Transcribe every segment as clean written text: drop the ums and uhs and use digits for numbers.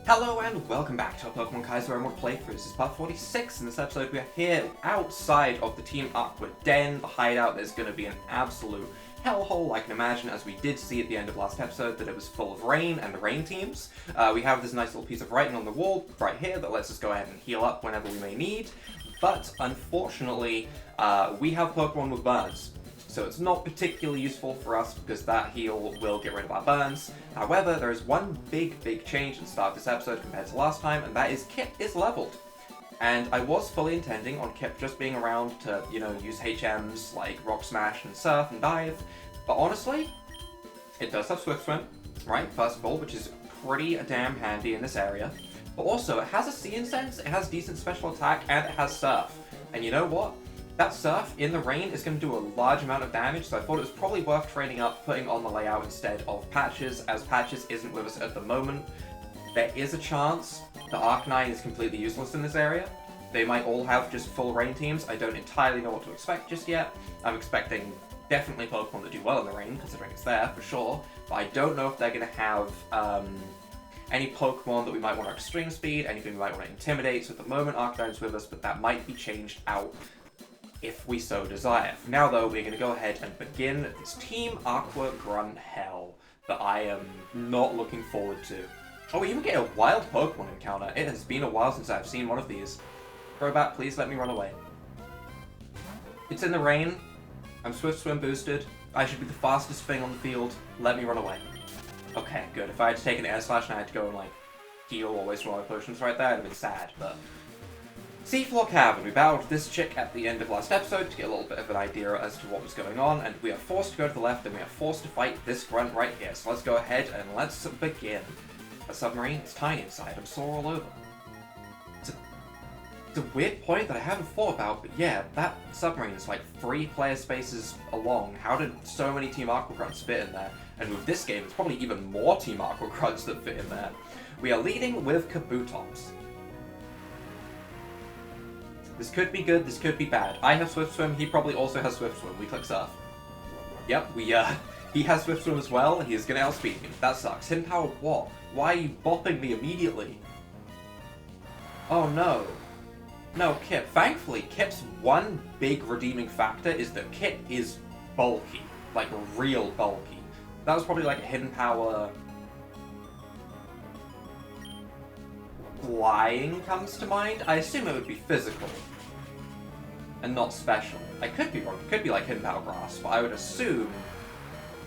Hello and welcome back to our Pokemon Kaizo Remote playthrough. This is part 46. In this episode we are here outside of the Team AQUA den, the hideout. There's going to be an absolute hellhole, I can imagine, as we did see at the end of last episode that it was full of rain and the rain teams. We have this nice little piece of writing on the wall right here that lets us go ahead and heal up whenever we may need. But unfortunately, we have Pokemon with burns. So it's not particularly useful for us because that heal will get rid of our burns. However, there is one big change at the start of this episode compared to last time, and that is Kip is leveled. And I was fully intending on Kip just being around to, use HMs like Rock Smash and Surf and Dive. But honestly, it does have Swift Swim, right, first of all, which is pretty damn handy in this area. But also, it has a Sea Sense, it has decent special attack, and it has Surf. And you know what? That Surf in the rain is going to do a large amount of damage, so I thought it was probably worth trading up, putting on the layout instead of Patches, as Patches isn't with us at the moment. There is a chance the Arcanine is completely useless in this area. They might all have just full rain teams. I don't entirely know what to expect just yet. I'm expecting definitely Pokemon that do well in the rain, considering it's there, for sure. But I don't know if they're going to have any Pokemon that we might want to Extreme Speed, anything we might want to Intimidate. So at the moment, Arcanine's with us, but that might be changed out if we so desire. For now though, we're going to go ahead and begin this Team Aqua Grunt Hell that I am not looking forward to. Oh, we even get a wild Pokemon encounter. It has been a while since I've seen one of these. Crobat, please let me run away. It's in the rain. I'm Swift Swim boosted. I should be the fastest thing on the field. Let me run away. Okay, good. If I had to take an Air Slash and I had to go and heal or waste all my potions right there, I'd have been sad, but Seafloor Cavern. We battled this chick at the end of last episode to get a little bit of an idea as to what was going on, and we are forced to go to the left and we are forced to fight this grunt right here. So let's go ahead and let's begin. A submarine, it's tiny inside, I'm sore all over. It's a weird point that I haven't thought about, but yeah, that submarine is 3 player spaces along. How did so many Team Aqua Grunts fit in there? And with this game, it's probably even more Team Aqua Grunts that fit in there. We are leading with Kabutops. This could be good, this could be bad. I have Swift Swim, he probably also has Swift Swim. We click Surf. Yep, he has Swift Swim as well, and he is gonna outspeed me. That sucks. Hidden Power what? Why are you bopping me immediately? Oh no. No, Kip. Thankfully, Kip's one big redeeming factor is that Kip is bulky. Real bulky. That was probably a Hidden Power... Flying comes to mind. I assume it would be physical and not special. I could be wrong. It could be Hidden Power Grass, but I would assume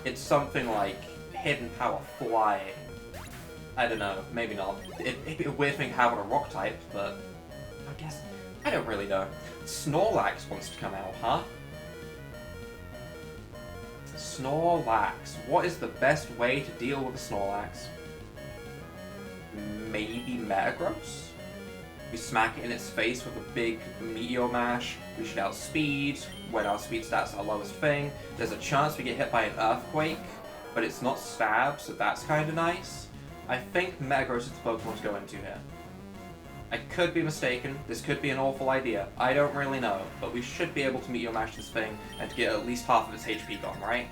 it's something like Hidden Power Flying. I don't know. Maybe not. It'd be a weird thing to have on a rock type, but I guess I don't really know. Snorlax wants to come out, huh? Snorlax. What is the best way to deal with a Snorlax? Maybe Metagross? We smack it in its face with a big Meteor Mash. We should outspeed when our speed stats are lowest thing. There's a chance we get hit by an Earthquake, but it's not Stab, so that's kind of nice. I think Metagross is the Pokemon to go into here. I could be mistaken. This could be an awful idea. I don't really know, but we should be able to Meteor Mash this thing and get at least half of its HP gone, right?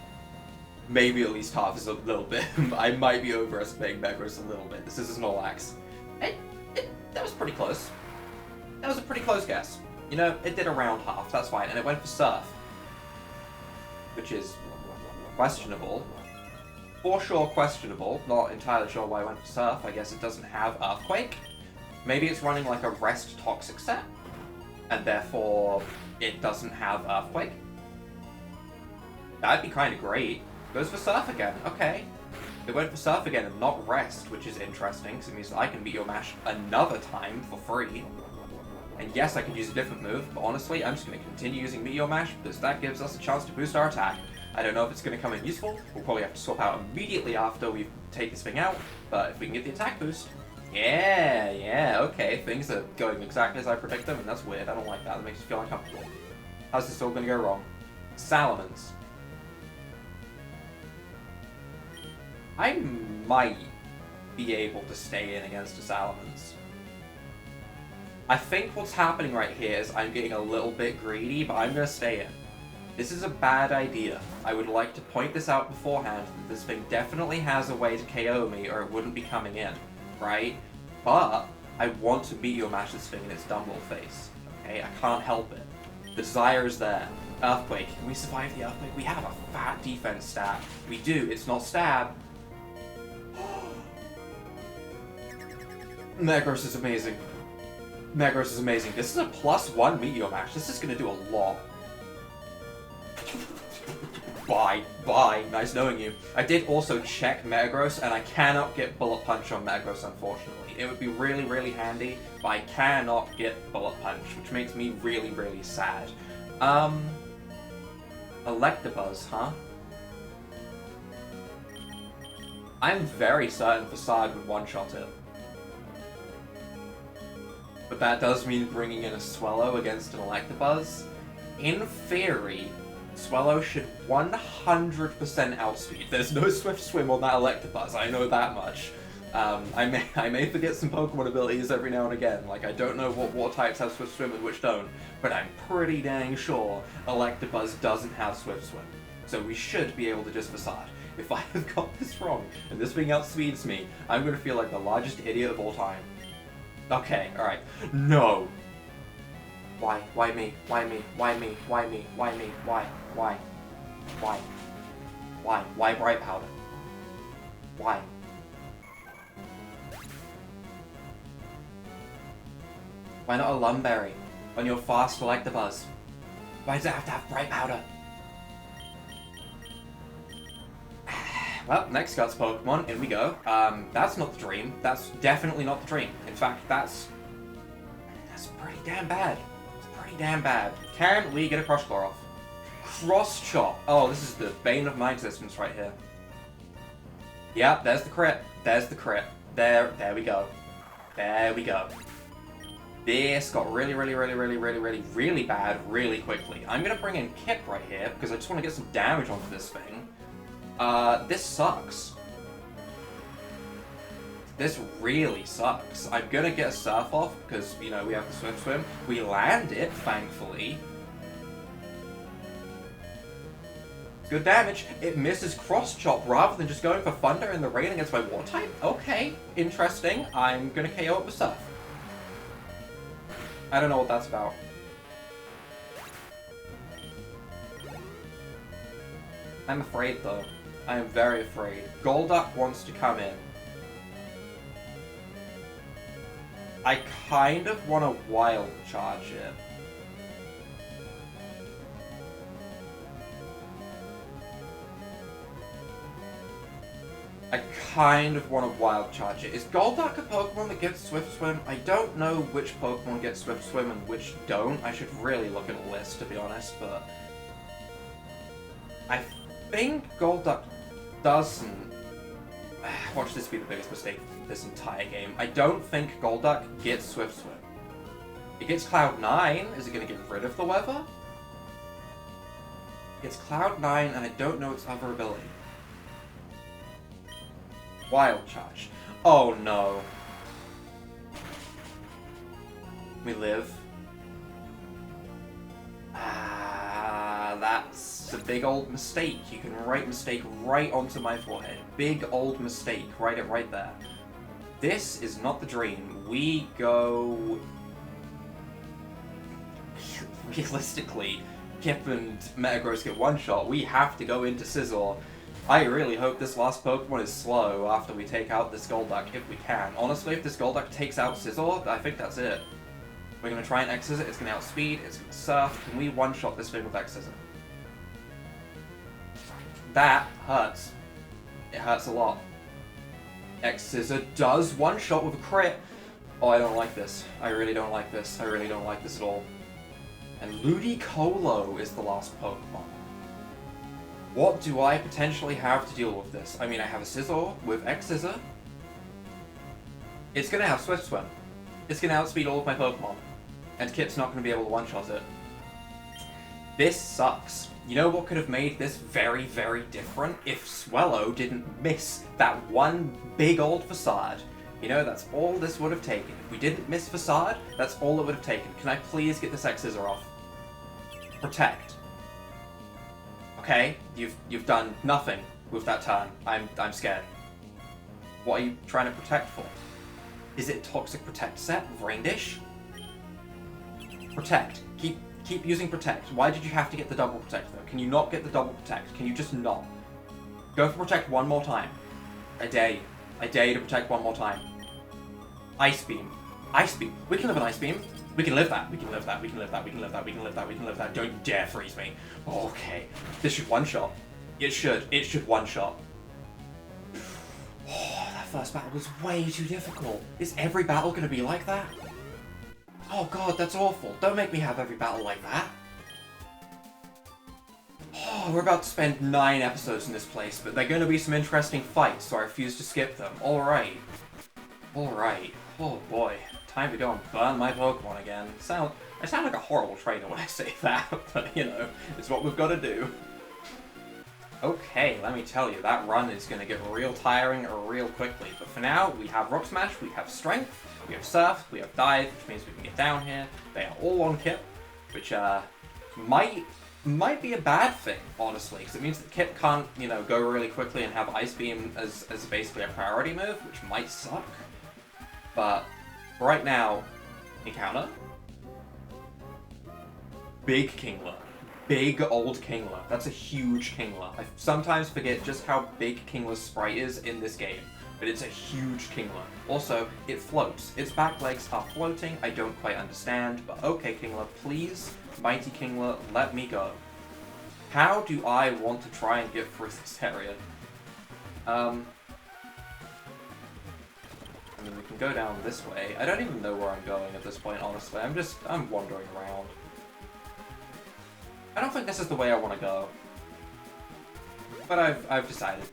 Maybe at least half is a little bit. I might be overestimating Metagross a little bit. This is a Snorlax. That was pretty close. That was a pretty close guess. It did around half, that's fine. And it went for Surf, which is questionable. For sure questionable. Not entirely sure why it went for Surf. I guess it doesn't have Earthquake. Maybe it's running a Rest Toxic set, and therefore it doesn't have Earthquake. That'd be kind of great. Goes for Surf again, okay. It went for Surf again and not Rest, which is interesting, because it means that I can Meteor Mash another time for free. And yes, I can use a different move, but honestly, I'm just going to continue using Meteor Mash, because that gives us a chance to boost our attack. I don't know if it's going to come in useful. We'll probably have to swap out immediately after we take this thing out, but if we can get the attack boost... Yeah, okay, things are going exactly as I predict them, and that's weird. I don't like that. That makes me feel uncomfortable. How's this all going to go wrong? Salamence. I might be able to stay in against a Salamence. I think what's happening right here is I'm getting a little bit greedy, but I'm going to stay in. This is a bad idea. I would like to point this out beforehand that this thing definitely has a way to KO me or it wouldn't be coming in, right? but I want to Meteor Mash this thing in its dumb little face. Okay, I can't help it. The desire is there. Earthquake. Can we survive the Earthquake? We have a fat defense stat. We do. It's not stab. Metagross is amazing. Metagross is amazing. This is a +1 Meteor Mash. This is going to do a lot. Bye. Nice knowing you. I did also check Metagross, and I cannot get Bullet Punch on Metagross, unfortunately. It would be really, really handy, but I cannot get Bullet Punch, which makes me really, really sad. Electabuzz, huh? I'm very certain Facade would one-shot it. But that does mean bringing in a Swellow against an Electabuzz. In theory, Swellow should 100% outspeed. There's no Swift Swim on that Electabuzz, I know that much. I may forget some Pokemon abilities every now and again, like I don't know what water types have Swift Swim and which don't, but I'm pretty dang sure Electabuzz doesn't have Swift Swim. So we should be able to just Facade. If I have got this wrong, and this thing outspeeds me, I'm gonna feel like the largest idiot of all time. Okay, alright. No! Why? Why me? Why me? Why me? Why me? Why me? Why? Why? Why? Why? Why Bright Powder? Why? Why not a Lumberry on your fast Electabuzz? Why does it have to have Bright Powder? Well, next Guts Pokemon, in we go. That's not the dream. That's definitely not the dream. In fact, that's pretty damn bad. It's pretty damn bad. Can we get a Crush Claw off? Cross Chop. Oh, this is the bane of my existence right here. Yep, there's the crit. There's the crit. There we go. There we go. This got really bad really quickly. I'm gonna bring in Kip right here because I just want to get some damage onto this thing. This sucks. This really sucks. I'm gonna get a Surf off because, you know, we have the Swift Swim. We land it, thankfully. Good damage. It misses Cross Chop rather than just going for Thunder in the rain against my Water type. Okay, interesting. I'm gonna KO it with Surf. I don't know what that's about. I'm afraid, though. I am very afraid. Golduck wants to come in. I kind of want to Wild Charge it. I kind of want to Wild Charge it. Is Golduck a Pokemon that gets Swift Swim? I don't know which Pokemon get Swift Swim and which don't. I should really look at a list, to be honest, but I think Golduck doesn't. Watch this be the biggest mistake of this entire game. I don't think Golduck gets Swift Swim. It gets Cloud9. Is it going to get rid of the weather? It's Cloud9, and I don't know its other ability. Wild Charge. Oh no. We live. That's a big old mistake. You can write mistake right onto my forehead. Big old mistake. Write it right there. This is not the dream. We go... Realistically, Kip and Metagross get one-shot. We have to go into Scizor. I really hope this last Pokemon is slow after we take out this Golduck, if we can. Honestly, if this Golduck takes out Scizor, I think that's it. We're going to try and X-Scissor, it's going to outspeed, it's going to Surf. Can we one-shot this thing with X-Scissor? That hurts. It hurts a lot. X-Scissor does one-shot with a crit. Oh, I don't like this. I really don't like this. I really don't like this at all. And Ludicolo is the last Pokemon. What do I potentially have to deal with this? I mean, I have a Scizor with X-Scissor. It's going to have Swift Swim. It's going to outspeed all of my Pokemon. And Kip's not going to be able to one-shot it. This sucks. You know what could have made this very, very different? If Swellow didn't miss that one big old Facade. You know, that's all this would have taken. If we didn't miss Facade, that's all it would have taken. Can I please get this X-Scissor off? Protect. Okay, you've done nothing with that turn. I'm scared. What are you trying to protect for? Is it Toxic Protect set? Rain Dish? Protect. Keep using Protect. Why did you have to get the double Protect though? Can you not get the double Protect? Can you just not? Go for Protect one more time. I dare you. I dare you to Protect one more time. Ice Beam. Ice Beam. We can live an Ice Beam. We can live that. We can live that. We can live that. We can live that. We can live that. We can live that. Don't you dare freeze me. Okay. This should one-shot. It should. It should one-shot. Oh, that first battle was way too difficult. Is every battle going to be like that? Oh god, that's awful. Don't make me have every battle like that. Oh, we're about to spend 9 episodes in this place, but they're going to be some interesting fights, so I refuse to skip them. Alright. Alright. Oh boy. Time to go and burn my Pokemon again. I sound like a horrible trainer when I say that, but you know, it's what we've got to do. Okay, let me tell you, that run is going to get real tiring real quickly. But for now, we have Rock Smash, we have Strength, we have Surf, we have Dive, which means we can get down here. They are all on Kip, which might be a bad thing, honestly, because it means that Kip can't, you know, go really quickly and have Ice Beam as basically a priority move, which might suck. But right now, encounter. Big Kingler. Big old Kingler. That's a huge Kingler. I sometimes forget just how big Kingler's sprite is in this game, but it's a huge Kingler. Also, it floats. Its back legs are floating. I don't quite understand, but okay, Kingler, please, mighty Kingler, let me go. How do I want to try and get through this area? I mean, we can go down this way. I don't even know where I'm going at this point, honestly. I'm wandering around. I don't think this is the way I want to go. But I've decided.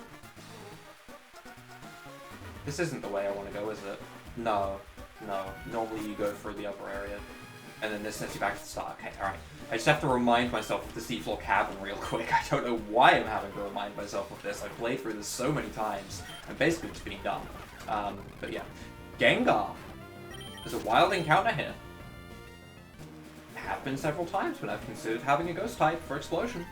This isn't the way I want to go, is it? No. No. Normally you go through the upper area. And then this sends you back to the start. Okay, alright. I just have to remind myself of the seafloor cavern real quick. I don't know why I'm having to remind myself of this. I've played through this so many times. I'm basically just being dumb. But yeah. Gengar. There's a wild encounter here. Have been several times when I've considered having a ghost type for Explosion.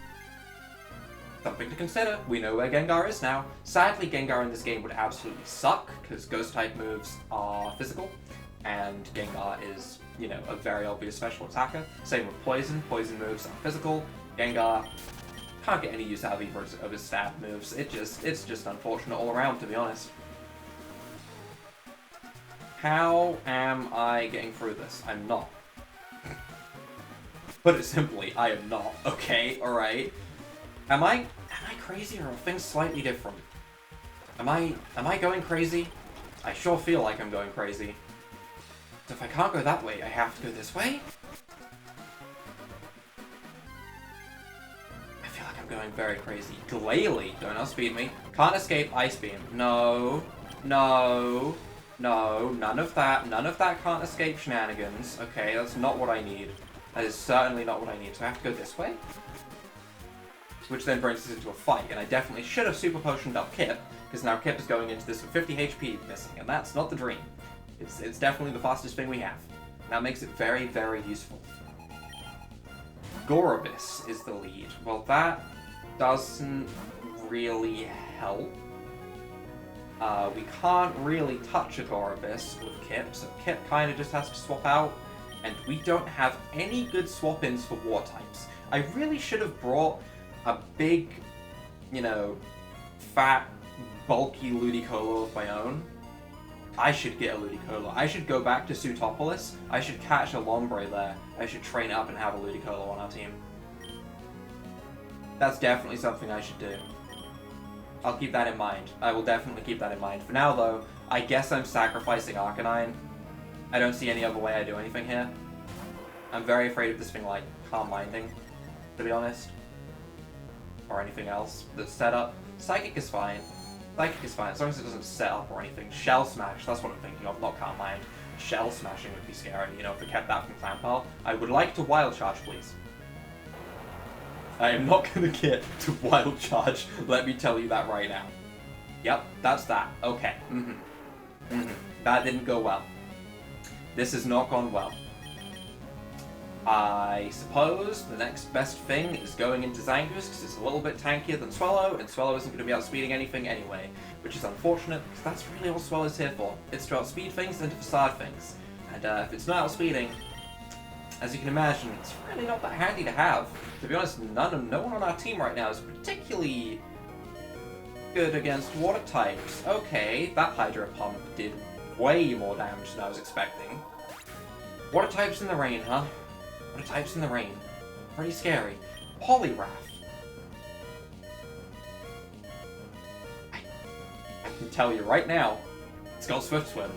Something to consider. We know where Gengar is now. Sadly, Gengar in this game would absolutely suck, because ghost type moves are physical, and Gengar is, you know, a very obvious special attacker. Same with Poison. Poison moves are physical. Gengar can't get any use out of either of his stab moves. It's just unfortunate all around, to be honest. How am I getting through this? I'm not. Put it simply, I am not. Okay, alright. Am I crazy, or are things slightly different? Am I going crazy? I sure feel like I'm going crazy. So if I can't go that way, I have to go this way? I feel like I'm going very crazy. Glalie, don't outspeed me. Can't escape Ice Beam. No. No. No. None of that. None of that can't escape shenanigans. Okay, that's not what I need. That is certainly not what I need, so I have to go this way? Which then brings us into a fight, and I definitely should have Super Potioned up Kip, because now Kip is going into this with 50 HP missing, and that's not the dream. It's definitely the fastest thing we have. That makes it very, very useful. Gorobis is the lead. Well, that doesn't really help. We can't really touch a Gorobis with Kip, so Kip kind of just has to swap out. And we don't have any good swap-ins for war types. I really should have brought a big, you know, fat, bulky Ludicolo of my own. I should get a Ludicolo. I should go back to Sutopolis. I should catch a Lombre there. I should train up and have a Ludicolo on our team. That's definitely something I should do. I'll keep that in mind. I will definitely keep that in mind. For now, though, I guess I'm sacrificing Arcanine. I don't see any other way I do anything here. I'm very afraid of this thing like Calm Minding, to be honest. Or anything else that's set up. Psychic is fine. Psychic is fine, as long as it doesn't set up or anything. Shell Smash, that's what I'm thinking of, not Calm Mind. Shell Smashing would be scary, you know, if we kept that from Clamperl. I would like to Wild Charge, please. I am not gonna get to Wild Charge, let me tell you that right now. Yep, that's that. Okay. That didn't go well. This has not gone well. I suppose the next best thing is going into Zangoose, because it's a little bit tankier than Swallow, and Swallow isn't going to be outspeeding anything anyway, which is unfortunate, because that's really all Swallow's here for. It's to outspeed things and to facade things. And if it's not outspeeding, as you can imagine, it's really not that handy to have. To be honest, no one on our team right now is particularly good against water types. Okay, that Hydro Pump did way more damage than I was expecting. Water types in the rain, huh? Water types in the rain. Pretty scary. Poliwrath. I can tell you right now, it's got Swift Swim.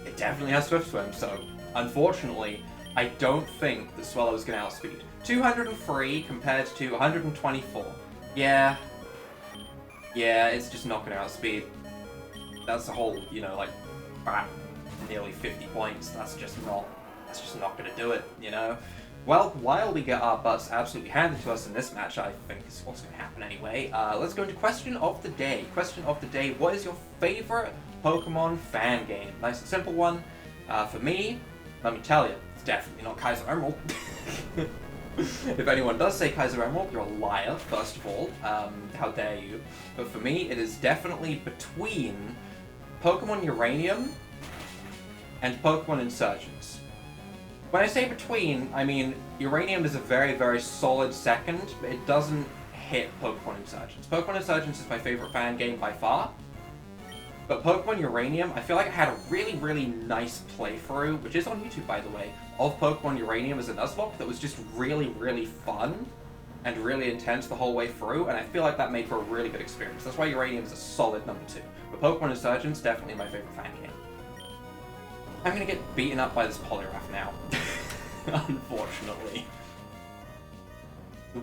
It definitely has Swift Swim, so unfortunately, I don't think that Swallow's going to outspeed. 203 compared to 124. Yeah, it's just not going to outspeed. That's a whole, you know, like, nearly 50 points. That's just not going to do it, you know? Well, while we get our butts absolutely handed to us in this match, I think is what's going to happen anyway, let's go into question of the day. Question of the day, what is your favorite Pokemon fan game? Nice and simple one. For me, let me tell you, it's definitely not Kaizo Emerald. If anyone does say Kaizo Emerald, you're a liar, first of all. How dare you. But for me, it is definitely between Pokemon Uranium and Pokemon Insurgents. When I say between, I mean Uranium is a very, very solid second, but it doesn't hit Pokemon Insurgents. Pokemon Insurgents is my favorite fan game by far. But Pokemon Uranium, I feel like I had a really, really nice playthrough, which is on YouTube, by the way, of Pokemon Uranium as a Nuzlocke that was just really, really fun and really intense the whole way through, and I feel like that made for a really good experience. That's why Uranium is a solid number 2. But Pokemon Insurgents, definitely my favorite fan game. I'm gonna get beaten up by this Poliwrath now. Unfortunately.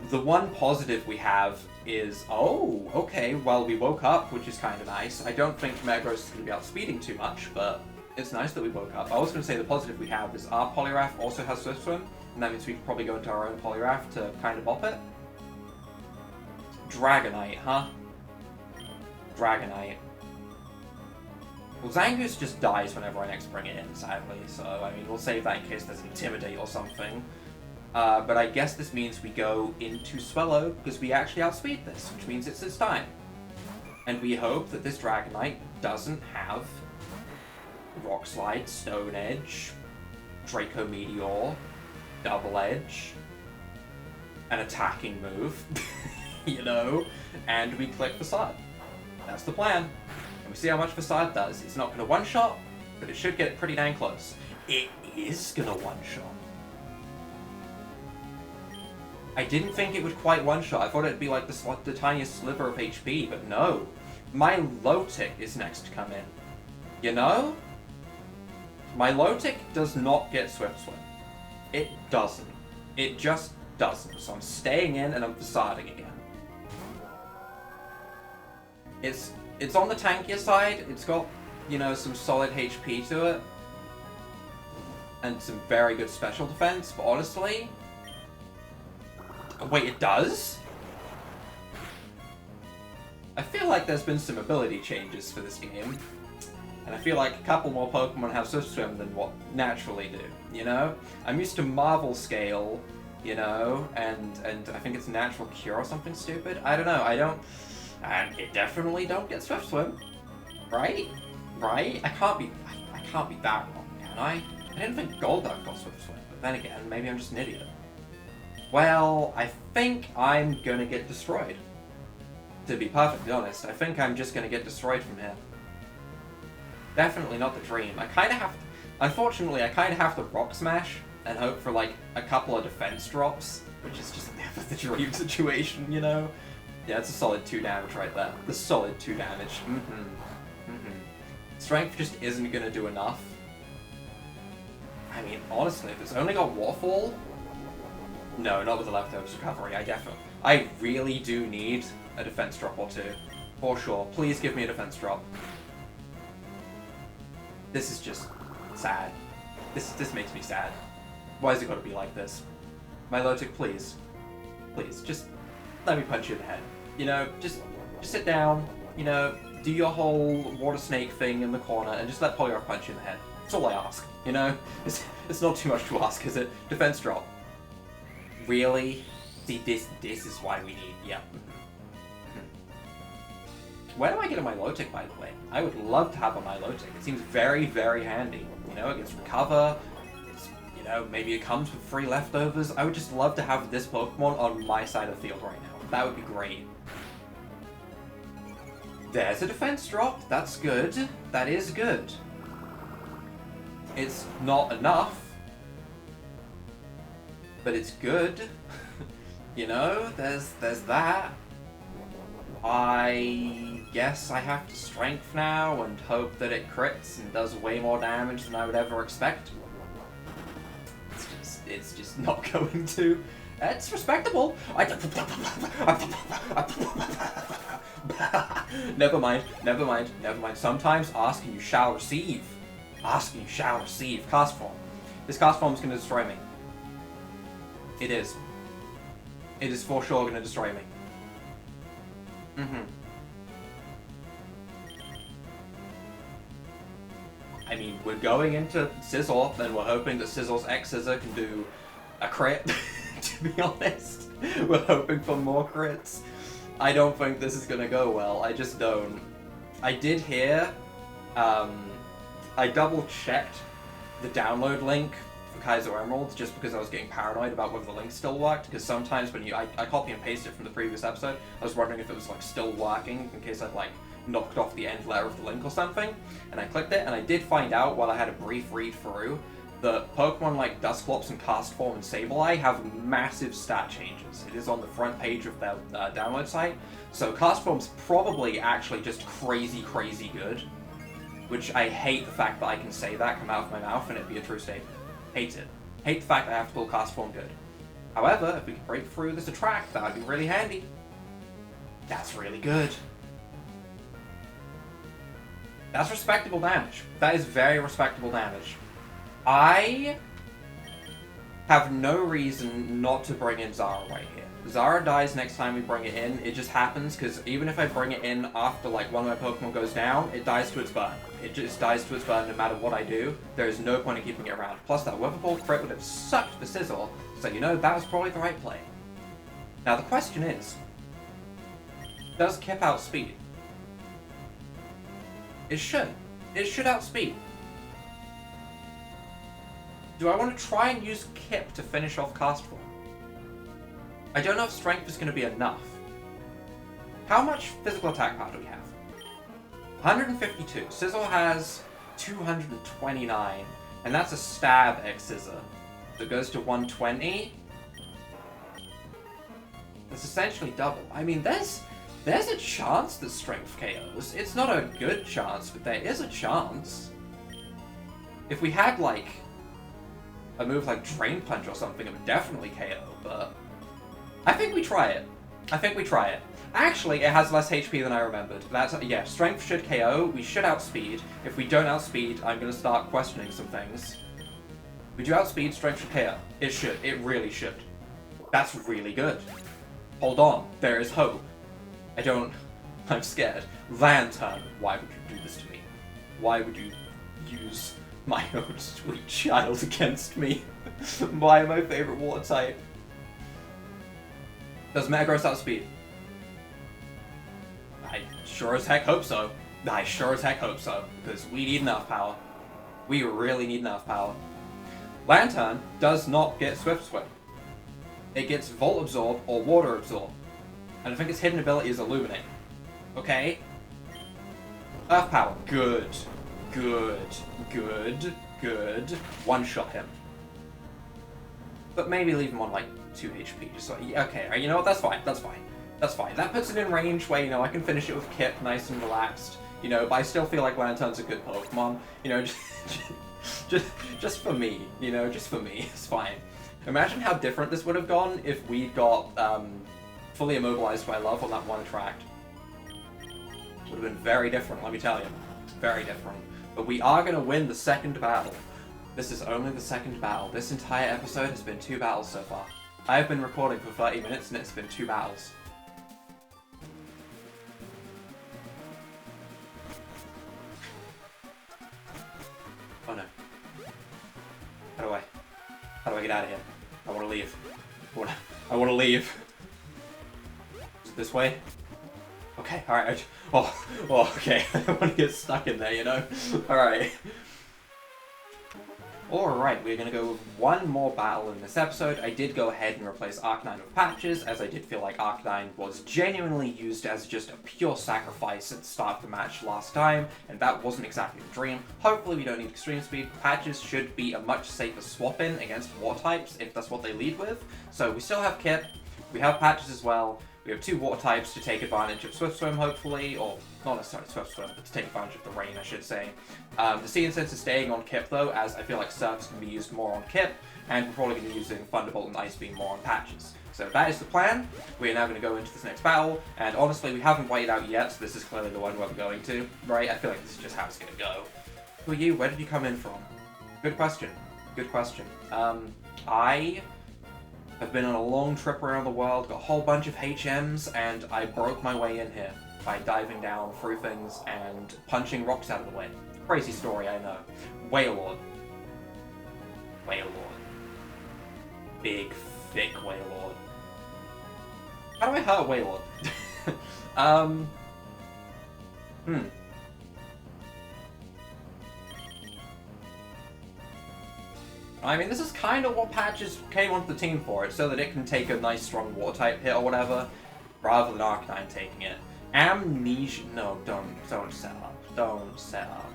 The one positive we have is, oh, okay, well, we woke up, which is kind of nice. I don't think Metagross is going to be outspeeding too much, but it's nice that we woke up. I was going to say the positive we have is our Poliwrath also has Swift Swim, and that means we could probably go into our own Poliwrath to kind of bop it. Dragonite, huh? Dragonite. Well, Zangoose just dies whenever I next bring it in, sadly, so, I mean, we'll save that in case there's Intimidate or something. But I guess this means we go into Swallow, because we actually outspeed this, which means it's its time. And we hope that this Dragonite doesn't have Rock Slide, Stone Edge, Draco Meteor, Double Edge, an attacking move, you know, and we click Facade. That's the plan. And we see how much Facade does. It's not going to one-shot, but it should get pretty dang close. It is going to one-shot. I didn't think it would quite one-shot. I thought it'd be like the tiniest sliver of HP, but no. My Lotic is next to come in. You know? My Lotic does not get Swift Swim. It doesn't. It just doesn't. So I'm staying in and I'm facading again. It's on the tankier side. It's got, you know, some solid HP to it. And some very good special defense, but honestly... Wait, it does? I feel like there's been some ability changes for this game. And I feel like a couple more Pokemon have Swift Swim than what naturally do, you know? I'm used to Marvel Scale, you know, and I think it's Natural Cure or something stupid. I don't know, and it definitely don't get Swift Swim. Right? Right? I can't be that wrong, can I? I didn't think Golduck got Swift Swim, but then again, maybe I'm just an idiot. Well, I think I'm gonna get destroyed. To be perfectly honest, I think I'm just gonna get destroyed from here. Definitely not the dream. Unfortunately, I kind of have to Rock Smash and hope for, like, a couple of defense drops, which is just never the dream situation, you know? Yeah, it's a solid 2 damage right there. The solid 2 damage. Strength just isn't gonna do enough. I mean, honestly, if it's only got Waterfall... No, not with the Leftovers Recovery, I really do need a defense drop or two. For sure. Please give me a defense drop. This is just sad. This makes me sad. Why has it got to be like this? My Lotic, please. Please, just let me punch you in the head. You know, just sit down, you know, do your whole water snake thing in the corner, and just let Poliwrath punch you in the head. That's all I ask, you know? It's not too much to ask, is it? Defense drop. Really? See, this is why we need... Yeah. Where do I get a Milotic, by the way? I would love to have a Milotic. It seems very, very handy. You know, it gets recover. It's, you know, maybe it comes with free leftovers. I would just love to have this Pokemon on my side of the field right now. That would be great. There's a defense drop. That's good. That is good. It's not enough. But it's good. You know, there's that. I guess I have to strength now and hope that it crits and does way more damage than I would ever expect. It's just not going to. It's respectable. Never mind. Sometimes ask and you shall receive. Ask and you shall receive. Cast form. This cast form is going to destroy me. It is. It is for sure going to destroy me. I mean, we're going into Sizzle, and we're hoping that Sizzle's X-Scissor can do a crit, to be honest. We're hoping for more crits. I don't think this is gonna go well, I just don't. I did hear, I double-checked the download link for Kaizo Emeralds just because I was getting paranoid about whether the link still worked, because sometimes when I copy and paste it from the previous episode, I was wondering if it was like still working in case I'd like knocked off the end letter of the link or something, and I clicked it, and I did find out while I had a brief read through that Pokemon like Dusclops and Cast Form and Sableye have massive stat changes. It is on the front page of their download site, so Cast Form's probably actually just crazy good, which I hate the fact that I can say that, come out of my mouth, and it be a true statement. Hate it. Hate the fact that I have to pull Cast Form good. However, if we can break through this attract, that would be really handy. That's really good. That's respectable damage. That is very respectable damage. I have no reason not to bring in Zara right here. Zara dies next time we bring it in. It just happens, because even if I bring it in after like one of my Pokemon goes down, it dies to its burn. It just dies to its burn no matter what I do. There is no point in keeping it around. Plus that Weather Ball crit would have sucked the Sizzle, so you know that was probably the right play. Now the question is, does Kip outspeed? It should. It should outspeed. Do I want to try and use Kip to finish off Cast Form? I don't know if Strength is going to be enough. How much physical attack power do we have? 152. Sizzle has 229, and that's a stab X-Scissor that goes to 120. That's essentially double. I mean, there's a chance that Strength KOs. It's not a good chance, but there is a chance. If we had, like, a move like Drain Punch or something, it would definitely KO, but I think we try it. Actually, it has less HP than I remembered. Yeah, Strength should KO, we should outspeed. If we don't outspeed, I'm gonna start questioning some things. We do outspeed, Strength should KO. It should, it really should. That's really good. Hold on, there is hope. I'm scared. Lantern, why would you do this to me? Why would you use my own sweet child against me? Why my favorite water type? Does Metagross outspeed? I sure as heck hope so. Because we need enough power. We really need enough power. Lantern does not get Swift Swim. It gets Volt Absorb or Water Absorb. And I think its hidden ability is Illuminate. Okay? Earth Power. Good. One-shot him. But maybe leave him on, like, 2 HP. Just so, okay, you know what? That's fine. That puts it in range where, you know, I can finish it with Kip, nice and relaxed. You know, but I still feel like Lantern's a good Pokemon. You know, just for me. You know, just for me. It's fine. Imagine how different this would have gone if we got, fully immobilized by love on that one attract. Would have been very different, let me tell you. Very different. But we are going to win the second battle. This is only the second battle. This entire episode has been 2 battles so far. I have been recording for 30 minutes and it's been 2 battles. Oh no. How do I get out of here? I want to leave. I wanna leave. Is it this way? Okay, alright. Okay. I don't want to get stuck in there, you know? Alright. Alright, we're gonna go with one more battle in this episode. I did go ahead and replace Arc-9 with Patches, as I did feel like Arc-9 was genuinely used as just a pure sacrifice at the start of the match last time, and that wasn't exactly the dream. Hopefully we don't need extreme speed. Patches should be a much safer swap-in against water types, if that's what they lead with. So we still have Kip, we have Patches as well. We have two water types to take advantage of Swift Swim, hopefully, or not necessarily Swift Swim, but to take advantage of the rain, I should say. The Sea Incense is staying on Kip, though, as I feel like Surf is going to be used more on Kip, and we're probably going to be using Thunderbolt and Ice Beam more on Patches. So that is the plan. We are now going to go into this next battle, and honestly, we haven't waited out yet, so this is clearly the one we're going to, right? I feel like this is just how it's going to go. Who are you? Where did you come in from? Good question. Good question. I've been on a long trip around the world, got a whole bunch of HMs, and I broke my way in here by diving down through things and punching rocks out of the way. Crazy story, I know. Whalelord. Whalelord. Big, thick Whalelord. How do I hurt Whalelord? I mean, this is kind of what Patches came onto the team for. It's so that it can take a nice, strong water-type hit or whatever, rather than Arc-9 taking it. Amnesia... No, don't set up. Don't set up.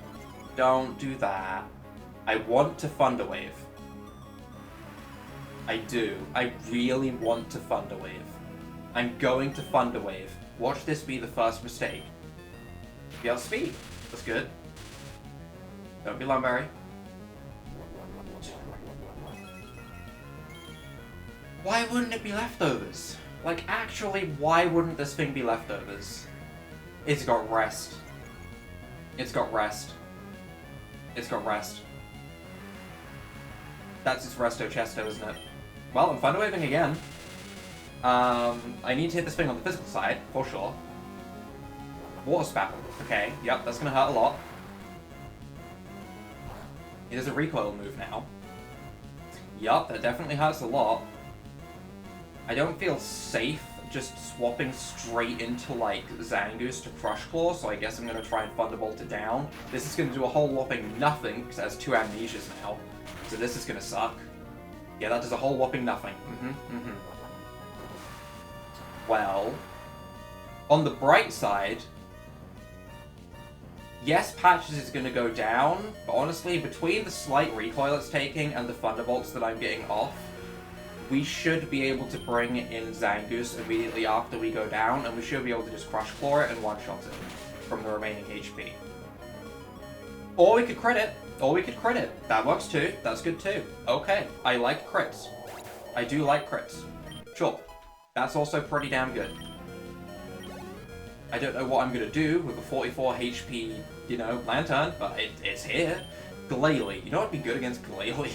Don't do that. I want to Thunder Wave. I do. I really want to Thunder Wave. I'm going to Thunder Wave. Watch this be the first mistake. BL speed. That's good. Don't be Lumberry. Why wouldn't it be leftovers? Like, actually, why wouldn't this thing be leftovers? It's got rest. It's got rest. It's got rest. That's its Resto Chesto, isn't it? Well, I'm Thunder Waving again. I need to hit this thing on the physical side, for sure. Water Spout. Okay, yep, that's gonna hurt a lot. It is a recoil move now. Yup, that definitely hurts a lot. I don't feel safe just swapping straight into, like, Zangoose to Crush Claw, so I guess I'm gonna try and Thunderbolt it down. This is gonna do a whole whopping nothing, because it has 2 Amnesias now. So this is gonna suck. Yeah, that does a whole whopping nothing. Well, on the bright side, yes, Patches is gonna go down, but honestly, between the slight recoil it's taking and the Thunderbolts that I'm getting off, we should be able to bring in Zangoose immediately after we go down, and we should be able to just Crush Claw it and one-shot it from the remaining HP. Or we could crit it. Or we could crit it. That works too. That's good too. Okay, I like crits. I do like crits. Sure. That's also pretty damn good. I don't know what I'm gonna do with a 44 HP, you know, Lantern, but it's here. Glalie. You know what'd be good against Glalie?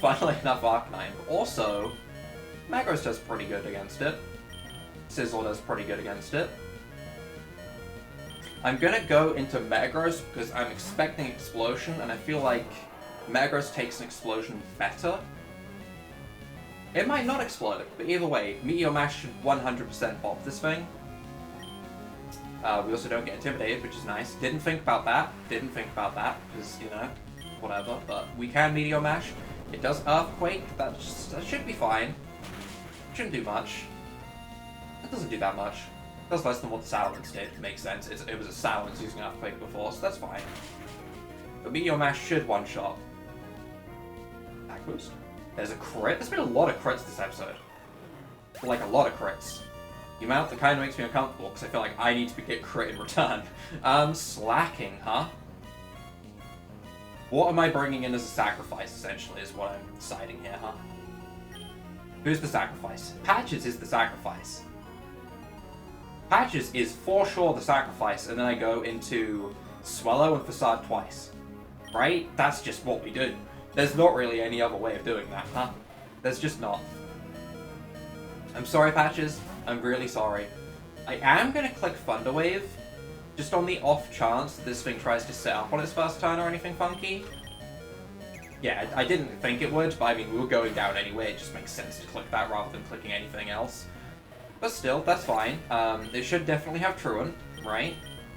Funnily enough, Arc-9. Also, Magros does pretty good against it. Sizzle does pretty good against it. I'm gonna go into Metagross because I'm expecting Explosion, and I feel like Metagross takes an Explosion better. It might not explode, but either way, Meteor Mash should 100% pop this thing. We also don't get intimidated, which is nice. Didn't think about that, because, you know, whatever, but we can Meteor Mash. It does Earthquake, that should be fine. Shouldn't do much. It doesn't do that much. It does less than what the Salamence did, makes sense. It was a Salamence using Earthquake before, so that's fine. But Meteor Mash should one-shot. Attack boost. There's a crit. There's been a lot of crits this episode. Like, a lot of crits. The amount that kind of makes me uncomfortable, because I feel like I need to get crit in return. Slacking, huh? What am I bringing in as a sacrifice, essentially, is what I'm deciding here, huh? Who's the sacrifice? Patches is the sacrifice. Patches is for sure the sacrifice, and then I go into Swellow and Facade twice. Right? That's just what we do. There's not really any other way of doing that, huh? There's just not. I'm sorry, Patches. I'm really sorry. I am gonna click Thunder Wave, just on the off chance this thing tries to set up on its first turn or anything funky. Yeah, I didn't think it would, but I mean, we were going down anyway, it just makes sense to click that rather than clicking anything else. But still, that's fine. It should definitely have Truant, right?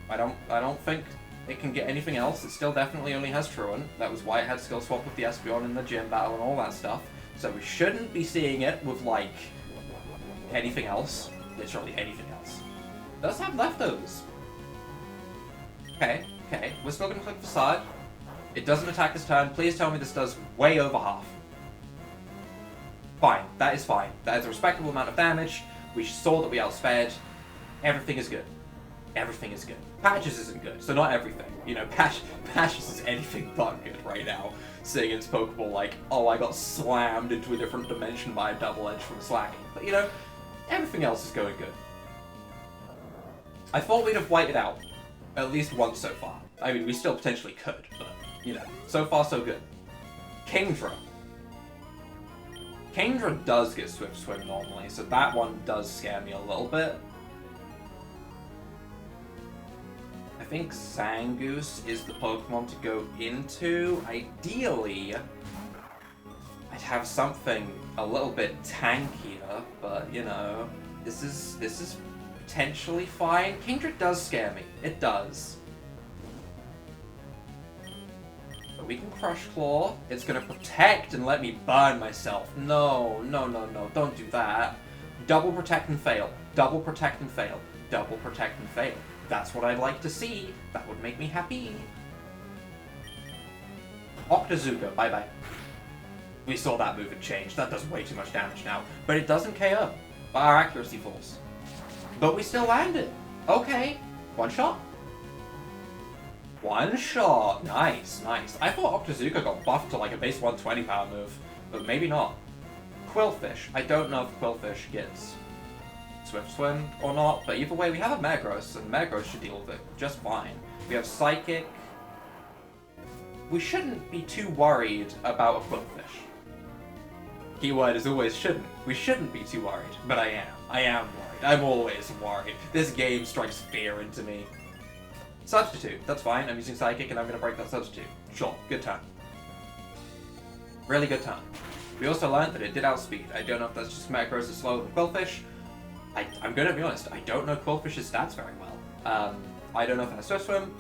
I don't think it can get anything else. It still definitely only has Truant. That was why it had skill swap with the Espeon in the gym battle and all that stuff. So we shouldn't be seeing it with, like, anything else. Literally anything else. It does have leftovers. Okay, we're still gonna click Facade. It doesn't attack this turn. Please tell me this does way over half. Fine, that is fine. That is a respectable amount of damage. We saw that we outsped. Everything is good. Everything is good. Patches isn't good, so not everything. You know, Patches is anything but good right now. Seeing its Pokeball like, oh, I got slammed into a different dimension by a double edge from slacking. But, you know, everything else is going good. I thought we'd have whited out at least once so far. I mean, we still potentially could, but, you know, so far so good. Kingdra. Kingdra does get Swift Swim normally, so that one does scare me a little bit. I think Zangoose is the Pokemon to go into. Ideally, I'd have something a little bit tankier, but, you know, this is potentially fine. Kingdra does scare me. It does. But we can Crush Claw. It's gonna protect and let me burn myself. No, don't do that. Double protect and fail. Double protect and fail. Double protect and fail. That's what I'd like to see. That would make me happy. Octazooka, bye-bye. We saw that move had changed. That does way too much damage now. But it doesn't KO. But our accuracy falls. But we still landed. Okay. One shot. One shot. Nice. I thought Octazooka got buffed to like a base 120 power move. But maybe not. Quillfish. I don't know if Quillfish gets Swift Swim or not, but either way we have a Metagross, and Metagross should deal with it just fine. We have Psychic. We shouldn't be too worried about a Quillfish. Keyword is always shouldn't. We shouldn't be too worried, but I am. I am worried. I'm always worried. This game strikes fear into me. Substitute. That's fine. I'm using Psychic and I'm going to break that Substitute. Sure. Good turn. Really good turn. We also learned that it did outspeed. I don't know if that's just Metagross is slower than Quillfish. I'm going to be honest, I don't know Quillfish's stats very well. I don't know if it has Swift Swim.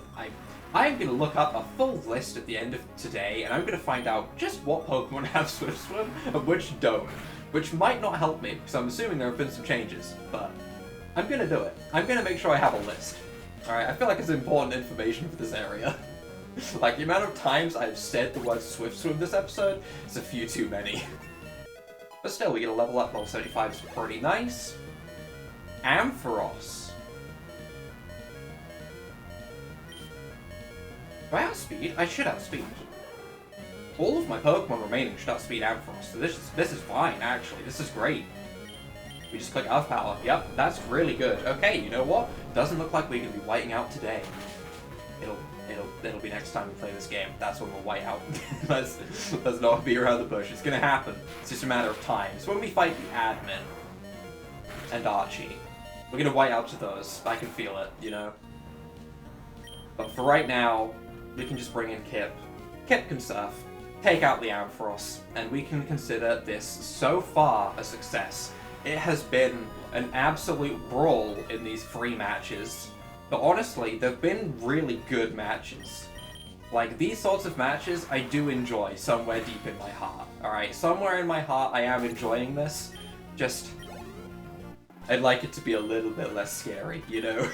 I'm going to look up a full list at the end of today, and I'm going to find out just what Pokemon have Swift Swim and which don't. Which might not help me, because I'm assuming there have been some changes, but I'm going to do it. I'm going to make sure I have a list. Alright, I feel like it's important information for this area. Like, the amount of times I've said the word Swift Swim this episode is a few too many. But still, we get a level up. Level 75 is pretty nice. Ampharos. Do I outspeed? I should outspeed. All of my Pokemon remaining should outspeed Ampharos, so this is fine, actually. This is great. We just click Earth Power. Yep, that's really good. Okay, you know what? Doesn't look like we're going to be whiting out today. It'll be next time we play this game. That's when we'll white out. let's not be around the bush. It's going to happen. It's just a matter of time. It's when we fight the Admin and Archie. We're going to white out to those. I can feel it, you know? But for right now, we can just bring in Kip. Kip can surf. Take out the Ampharos. And we can consider this so far a success. It has been an absolute brawl in these 3 matches. But honestly, they've been really good matches. Like, these sorts of matches, I do enjoy somewhere deep in my heart. Alright, somewhere in my heart, I am enjoying this. Just, I'd like it to be a little bit less scary, you know?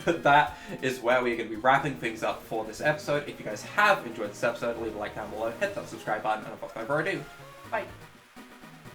But that is where we're going to be wrapping things up for this episode. If you guys have enjoyed this episode, leave a like down below, hit that subscribe button, and without further ado, bye!